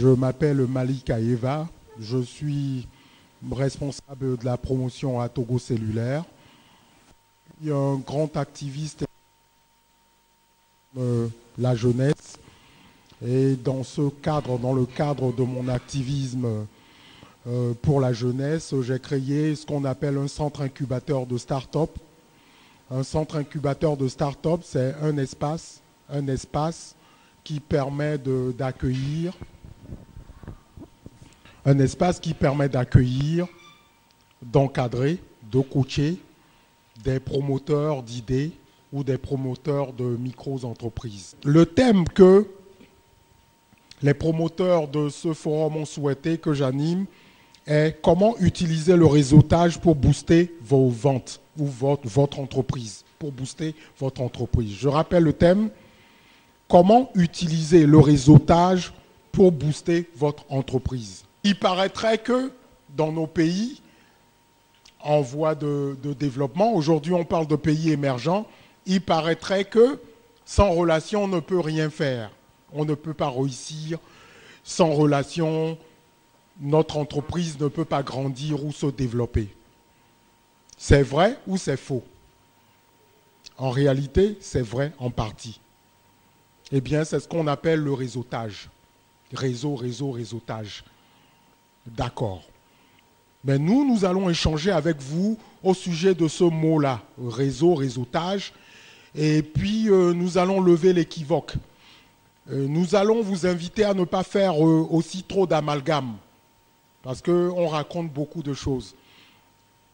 Je m'appelle Malik Aeva, je suis responsable de la promotion à Togo Cellulaire. Je suis un grand activiste de la jeunesse et dans le cadre de mon activisme pour la jeunesse, j'ai créé ce qu'on appelle un centre incubateur de start-up. Un centre incubateur de start-up, c'est un espace qui permet d'accueillir d'encadrer, de coacher des promoteurs d'idées ou des promoteurs de micro-entreprises. Le thème que les promoteurs de ce forum ont souhaité que j'anime est comment utiliser le réseautage pour booster vos ventes ou votre entreprise, pour booster votre entreprise. Je rappelle le thème, comment utiliser le réseautage pour booster votre entreprise. Il paraîtrait que dans nos pays en voie de développement, aujourd'hui on parle de pays émergents, il paraîtrait que sans relation on ne peut rien faire. On ne peut pas réussir sans relation, notre entreprise ne peut pas grandir ou se développer. C'est vrai ou c'est faux? En réalité, c'est vrai en partie. Eh bien, c'est ce qu'on appelle le réseautage. Réseautage. D'accord. Mais nous allons échanger avec vous au sujet de ce mot-là, réseautage. Et puis, nous allons lever l'équivoque. Nous allons vous inviter à ne pas faire aussi trop d'amalgame, parce qu'on raconte beaucoup de choses.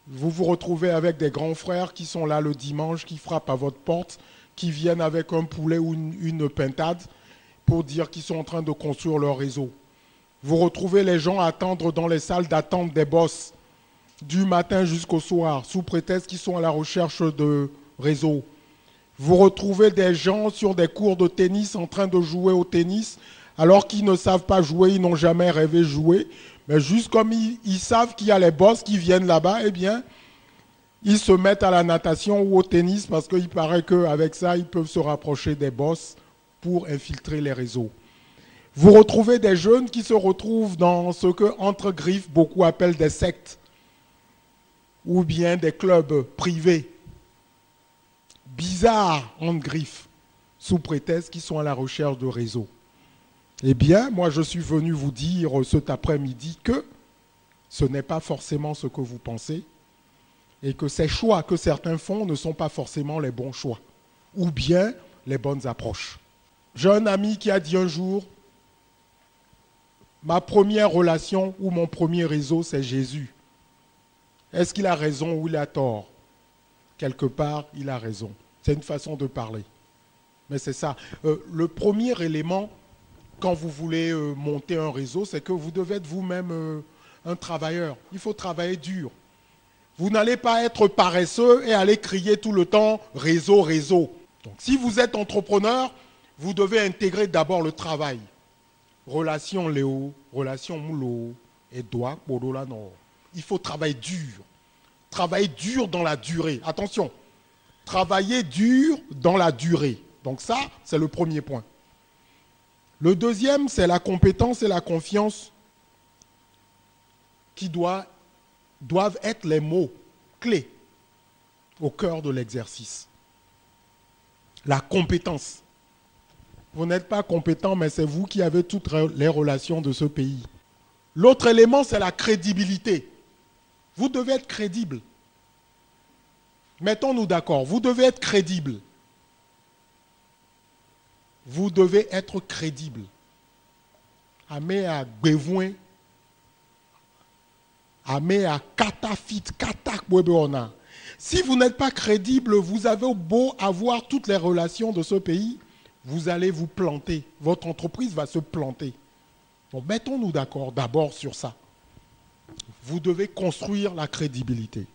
Vous vous retrouvez avec des grands frères qui sont là le dimanche, qui frappent à votre porte, qui viennent avec un poulet ou une pintade pour dire qu'ils sont en train de construire leur réseau. Vous retrouvez les gens à attendre dans les salles d'attente des boss du matin jusqu'au soir, sous prétexte qu'ils sont à la recherche de réseau. Vous retrouvez des gens sur des cours de tennis en train de jouer au tennis, alors qu'ils ne savent pas jouer, ils n'ont jamais rêvé jouer. Mais juste comme ils savent qu'il y a les boss qui viennent là-bas, eh bien, ils se mettent à la natation ou au tennis parce qu'il paraît qu'avec ça, ils peuvent se rapprocher des boss pour infiltrer les réseaux. Vous retrouvez des jeunes qui se retrouvent dans ce que, entre griffes, beaucoup appellent des sectes ou bien des clubs privés. Bizarres, entre griffes, sous prétexte qu'ils sont à la recherche de réseaux. Eh bien, moi, je suis venu vous dire cet après-midi que ce n'est pas forcément ce que vous pensez et que ces choix que certains font ne sont pas forcément les bons choix ou bien les bonnes approches. J'ai un ami qui a dit un jour, ma première relation ou mon premier réseau, c'est Jésus. Est-ce qu'il a raison ou il a tort? Quelque part, il a raison. C'est une façon de parler. Mais c'est ça. Le premier élément, quand vous voulez monter un réseau, c'est que vous devez être vous-même un travailleur. Il faut travailler dur. Vous n'allez pas être paresseux et aller crier tout le temps « réseau, réseau ». Donc, si vous êtes entrepreneur, vous devez intégrer d'abord le travail. Relation Léo, relation Moulo, et doigt, Podolano. Il faut travailler dur. Travailler dur dans la durée. Attention, travailler dur dans la durée. Donc ça, c'est le premier point. Le deuxième, c'est la compétence et la confiance qui doivent être les mots clés au cœur de l'exercice. La compétence. Vous n'êtes pas compétent, mais c'est vous qui avez toutes les relations de ce pays. L'autre élément, c'est la crédibilité. Vous devez être crédible. Mettons-nous d'accord, vous devez être crédible. Vous devez être crédible. Amé à Bévouin, amé à Katafit, Katak Bwebona. Si vous n'êtes pas crédible, vous avez beau avoir toutes les relations de ce pays, vous allez vous planter. Votre entreprise va se planter. Donc mettons-nous d'accord d'abord sur ça. Vous devez construire la crédibilité.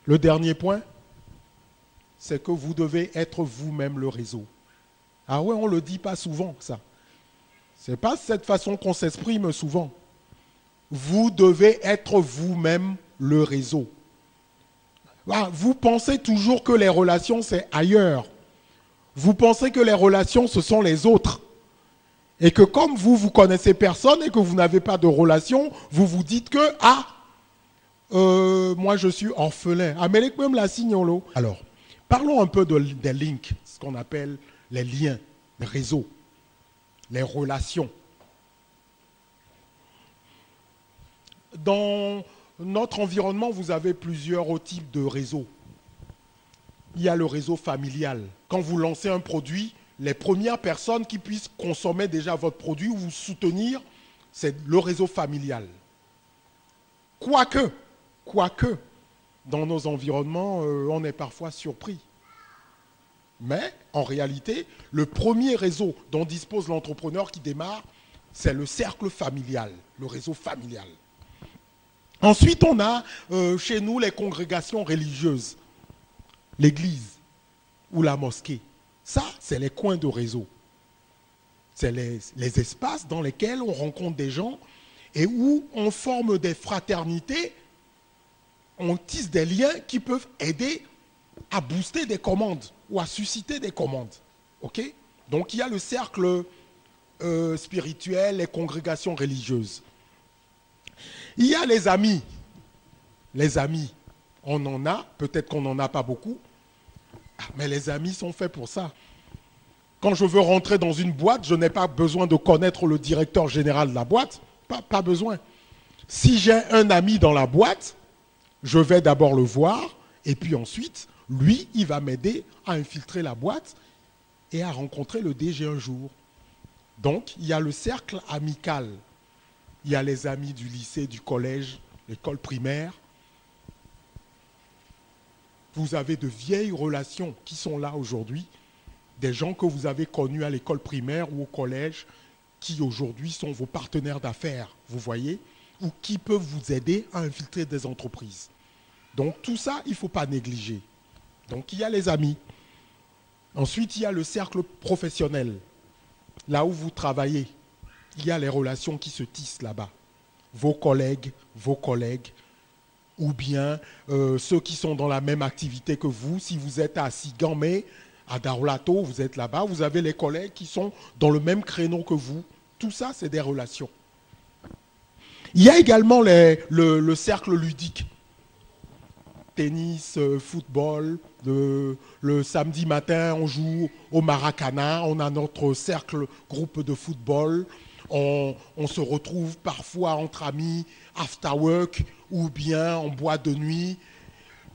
Le dernier point, c'est que vous devez être vous-même le réseau. Ah ouais, on ne le dit pas souvent, ça. Ce n'est pas cette façon qu'on s'exprime souvent. Vous devez être vous-même le réseau. Vous pensez toujours que les relations, c'est ailleurs. Vous pensez que les relations, ce sont les autres. Et que comme vous, vous connaissez personne et que vous n'avez pas de relation, vous vous dites que, moi je suis orphelin. Amérique même la signolo. Alors, parlons un peu des links, ce qu'on appelle les liens, les réseaux, les relations. Dans notre environnement, vous avez plusieurs types de réseaux. Il y a le réseau familial. Quand vous lancez un produit, les premières personnes qui puissent consommer déjà votre produit ou vous soutenir, c'est le réseau familial. Quoique, dans nos environnements, on est parfois surpris. Mais, en réalité, le premier réseau dont dispose l'entrepreneur qui démarre, c'est le cercle familial, le réseau familial. Ensuite, on a chez nous les congrégations religieuses, l'église ou la mosquée. Ça, c'est les coins de réseau. C'est les espaces dans lesquels on rencontre des gens et où on forme des fraternités, on tisse des liens qui peuvent aider à booster des commandes ou à susciter des commandes. Okay? Donc, il y a le cercle spirituel, les congrégations religieuses. Il y a les amis. Les amis, on en a, peut-être qu'on n'en a pas beaucoup, mais les amis sont faits pour ça. Quand je veux rentrer dans une boîte, je n'ai pas besoin de connaître le directeur général de la boîte, pas besoin. Si j'ai un ami dans la boîte, je vais d'abord le voir, et puis ensuite, lui, il va m'aider à infiltrer la boîte et à rencontrer le DG un jour. Donc, il y a le cercle amical. Il y a les amis du lycée, du collège, l'école primaire. Vous avez de vieilles relations qui sont là aujourd'hui, des gens que vous avez connus à l'école primaire ou au collège, qui aujourd'hui sont vos partenaires d'affaires, vous voyez, ou qui peuvent vous aider à infiltrer des entreprises. Donc tout ça, il ne faut pas négliger. Donc il y a les amis. Ensuite, il y a le cercle professionnel, là où vous travaillez. Il y a les relations qui se tissent là-bas. Vos collègues, ou bien ceux qui sont dans la même activité que vous. Si vous êtes à Sigamé, à Daroulato, vous êtes là-bas, vous avez les collègues qui sont dans le même créneau que vous. Tout ça, c'est des relations. Il y a également le cercle ludique. Tennis, football, le samedi matin, on joue au Maracana, on a notre cercle groupe de football. On se retrouve parfois entre amis, after work, ou bien en boîte de nuit,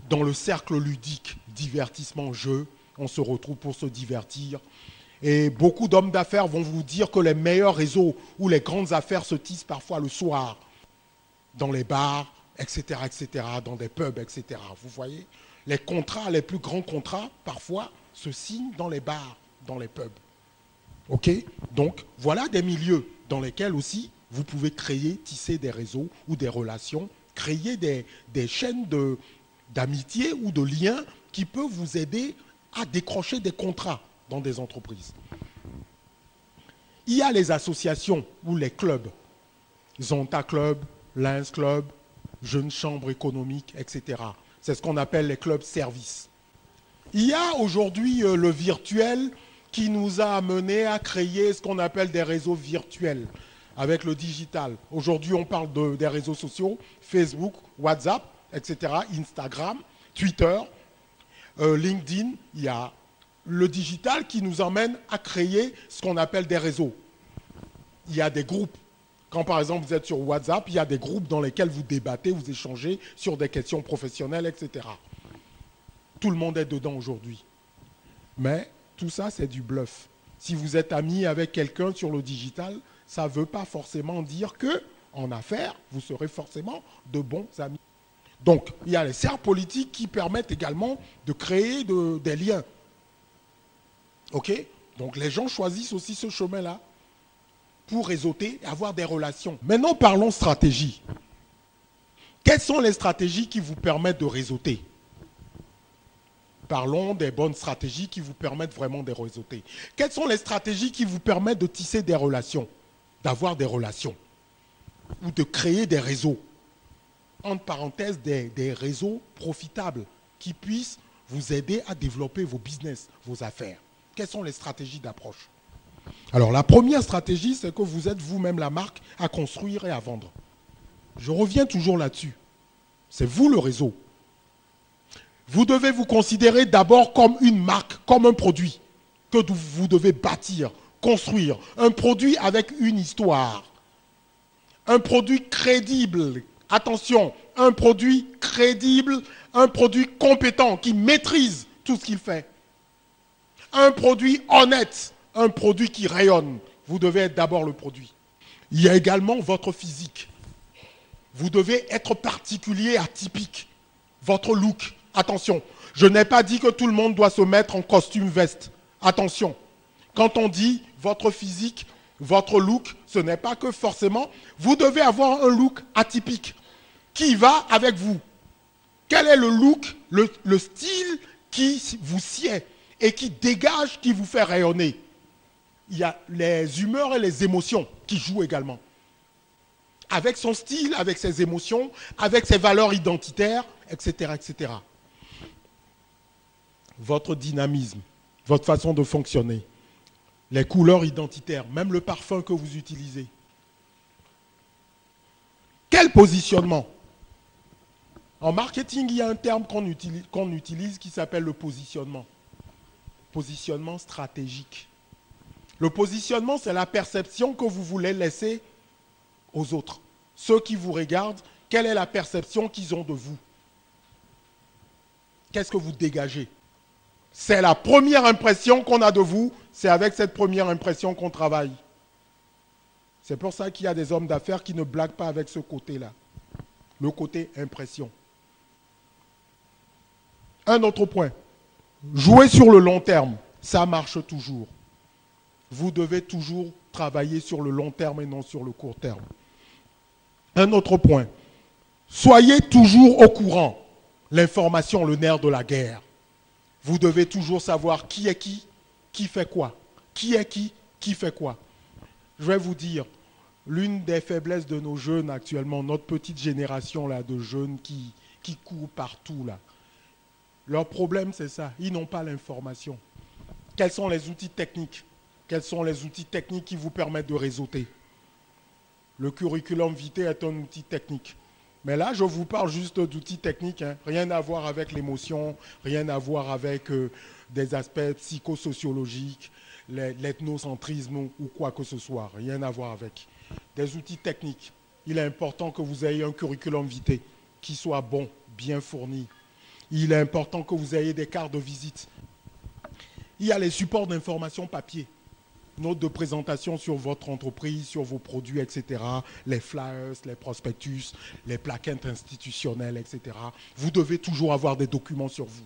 dans le cercle ludique, divertissement, jeu. On se retrouve pour se divertir. Et beaucoup d'hommes d'affaires vont vous dire que les meilleurs réseaux où les grandes affaires se tissent parfois le soir, dans les bars, etc., dans des pubs, etc. Vous voyez, les contrats, les plus grands contrats, parfois, se signent dans les bars, dans les pubs. OK? Donc, voilà des milieux dans lesquels aussi vous pouvez créer, tisser des réseaux ou des relations, créer des chaînes d'amitié ou de liens qui peuvent vous aider à décrocher des contrats dans des entreprises. Il y a les associations ou les clubs, Zonta Club, Lions Club, Jeunes Chambres économiques, etc. C'est ce qu'on appelle les clubs services. Il y a aujourd'hui le virtuel qui nous a amené à créer ce qu'on appelle des réseaux virtuels avec le digital. Aujourd'hui, on parle des réseaux sociaux, Facebook, WhatsApp, etc., Instagram, Twitter, LinkedIn. Il y a le digital qui nous emmène à créer ce qu'on appelle des réseaux. Il y a des groupes. Quand, par exemple, vous êtes sur WhatsApp, il y a des groupes dans lesquels vous débattez, vous échangez sur des questions professionnelles, etc. Tout le monde est dedans aujourd'hui. Mais tout ça, c'est du bluff. Si vous êtes ami avec quelqu'un sur le digital, ça ne veut pas forcément dire qu'en affaires, vous serez forcément de bons amis. Donc, il y a les cercles politiques qui permettent également de créer des liens. OK? Donc, les gens choisissent aussi ce chemin-là pour réseauter et avoir des relations. Maintenant, parlons stratégie. Quelles sont les stratégies qui vous permettent de réseauter? Parlons des bonnes stratégies qui vous permettent vraiment de réseauter. Quelles sont les stratégies qui vous permettent de tisser des relations, d'avoir des relations ou de créer des réseaux? Entre parenthèses, des réseaux profitables qui puissent vous aider à développer vos business, vos affaires. Quelles sont les stratégies d'approche? Alors, la première stratégie, c'est que vous êtes vous-même la marque à construire et à vendre. Je reviens toujours là-dessus. C'est vous le réseau. Vous devez vous considérer d'abord comme une marque, comme un produit que vous devez bâtir, construire. Un produit avec une histoire. Un produit crédible. Attention, un produit crédible, un produit compétent qui maîtrise tout ce qu'il fait. Un produit honnête, un produit qui rayonne. Vous devez être d'abord le produit. Il y a également votre physique. Vous devez être particulier, atypique. Votre look. Attention, je n'ai pas dit que tout le monde doit se mettre en costume veste. Attention, quand on dit votre physique, votre look, ce n'est pas que forcément, vous devez avoir un look atypique qui va avec vous. Quel est le look, le style qui vous sied et qui dégage, qui vous fait rayonner? Il y a les humeurs et les émotions qui jouent également. Avec son style, avec ses émotions, avec ses valeurs identitaires, etc., etc. Votre dynamisme, votre façon de fonctionner, les couleurs identitaires, même le parfum que vous utilisez. Quel positionnement? En marketing, il y a un terme qu'on utilise qui s'appelle le positionnement. Positionnement stratégique. Le positionnement, c'est la perception que vous voulez laisser aux autres. Ceux qui vous regardent, quelle est la perception qu'ils ont de vous? Qu'est-ce que vous dégagez? C'est la première impression qu'on a de vous, c'est avec cette première impression qu'on travaille. C'est pour ça qu'il y a des hommes d'affaires qui ne blaguent pas avec ce côté-là. Le côté impression. Un autre point. Jouer sur le long terme, ça marche toujours. Vous devez toujours travailler sur le long terme et non sur le court terme. Un autre point. Soyez toujours au courant. L'information, le nerf de la guerre. Vous devez toujours savoir qui est qui fait quoi. Qui est qui fait quoi. Je vais vous dire, l'une des faiblesses de nos jeunes actuellement, notre petite génération là, de jeunes qui courent partout là, leur problème c'est ça, ils n'ont pas l'information. Quels sont les outils techniques? Quels sont les outils techniques qui vous permettent de réseauter? Le curriculum vitae est un outil technique. Mais là, je vous parle juste d'outils techniques, hein. Rien à voir avec l'émotion, rien à voir avec des aspects psychosociologiques, l'ethnocentrisme ou quoi que ce soit. Rien à voir avec. Des outils techniques. Il est important que vous ayez un curriculum vitae qui soit bon, bien fourni. Il est important que vous ayez des cartes de visite. Il y a les supports d'information papier. Notes de présentation sur votre entreprise, sur vos produits, etc. Les flyers, les prospectus, les plaquettes institutionnelles, etc. Vous devez toujours avoir des documents sur vous.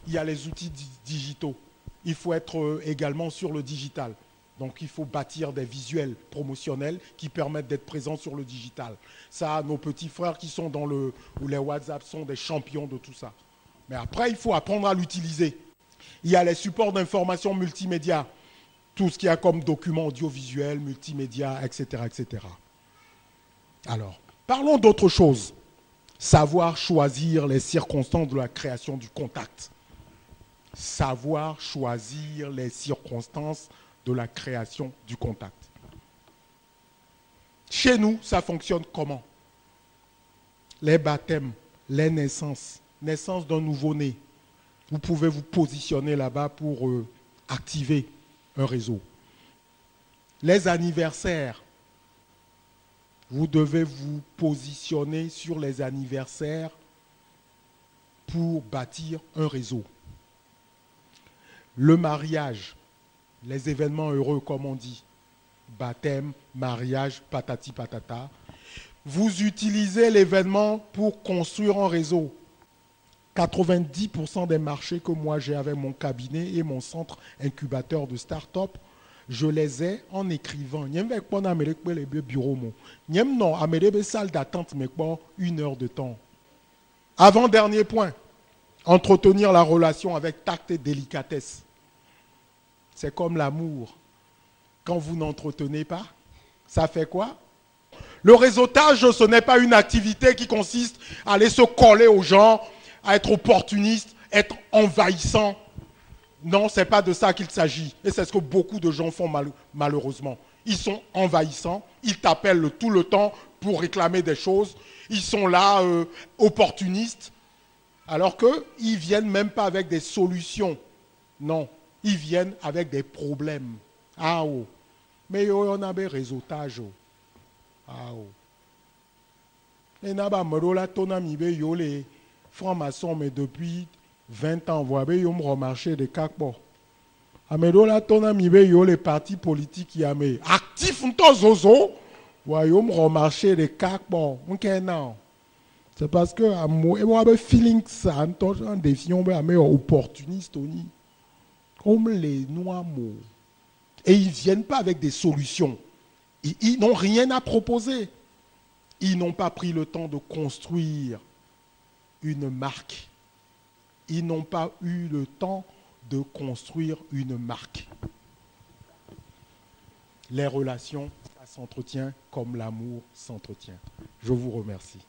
Il y a les outils digitaux. Il faut être également sur le digital. Donc il faut bâtir des visuels promotionnels qui permettent d'être présents sur le digital. Ça, nos petits frères qui sont dans les WhatsApp sont des champions de tout ça. Mais après, il faut apprendre à l'utiliser. Il y a les supports d'information multimédia. Tout ce qu'il y a comme documents audiovisuels, multimédia, etc., etc. Alors, parlons d'autre chose. Savoir choisir les circonstances de la création du contact. Savoir choisir les circonstances de la création du contact. Chez nous, ça fonctionne comment? Les baptêmes, les naissances, naissance d'un nouveau-né. Vous pouvez vous positionner là-bas pour activer un réseau. Les anniversaires, vous devez vous positionner sur les anniversaires pour bâtir un réseau. Le mariage, les événements heureux comme on dit, baptême, mariage, patati patata, vous utilisez l'événement pour construire un réseau. 90% des marchés que moi j'ai avec mon cabinet et mon centre incubateur de start-up, je les ai en écrivant. Salle d'attente, mais pas 1 heure de temps. Avant-dernier point, entretenir la relation avec tact et délicatesse. C'est comme l'amour. Quand vous n'entretenez pas, ça fait quoi? Le réseautage, ce n'est pas une activité qui consiste à aller se coller aux gens, à être opportuniste, être envahissant. Non, ce n'est pas de ça qu'il s'agit. Et c'est ce que beaucoup de gens font malheureusement. Ils sont envahissants, ils t'appellent tout le temps pour réclamer des choses. Ils sont là, opportunistes, alors qu'ils ne viennent même pas avec des solutions. Non, ils viennent avec des problèmes. Ah oh. Mais on a des réseautages. Ah oh. Et n'a-ba merola tonami be yo les francs-maçons, mais depuis 20 ans, vous voyez, ils ont remarché des cacs-bords. Amerola tonami be yo les partis politiques qui ont actifs n'to zozo. Ils ont remarché des cacs-bords. C'est parce que moi j'ai feeling ça, un défi, on est opportuniste, comme les noirs mots. Et ils ne viennent pas avec des solutions. Ils n'ont rien à proposer. Ils n'ont pas pris le temps de construire une marque. Ils n'ont pas eu le temps de construire une marque. Les relations, ça s'entretient comme l'amour s'entretient. Je vous remercie.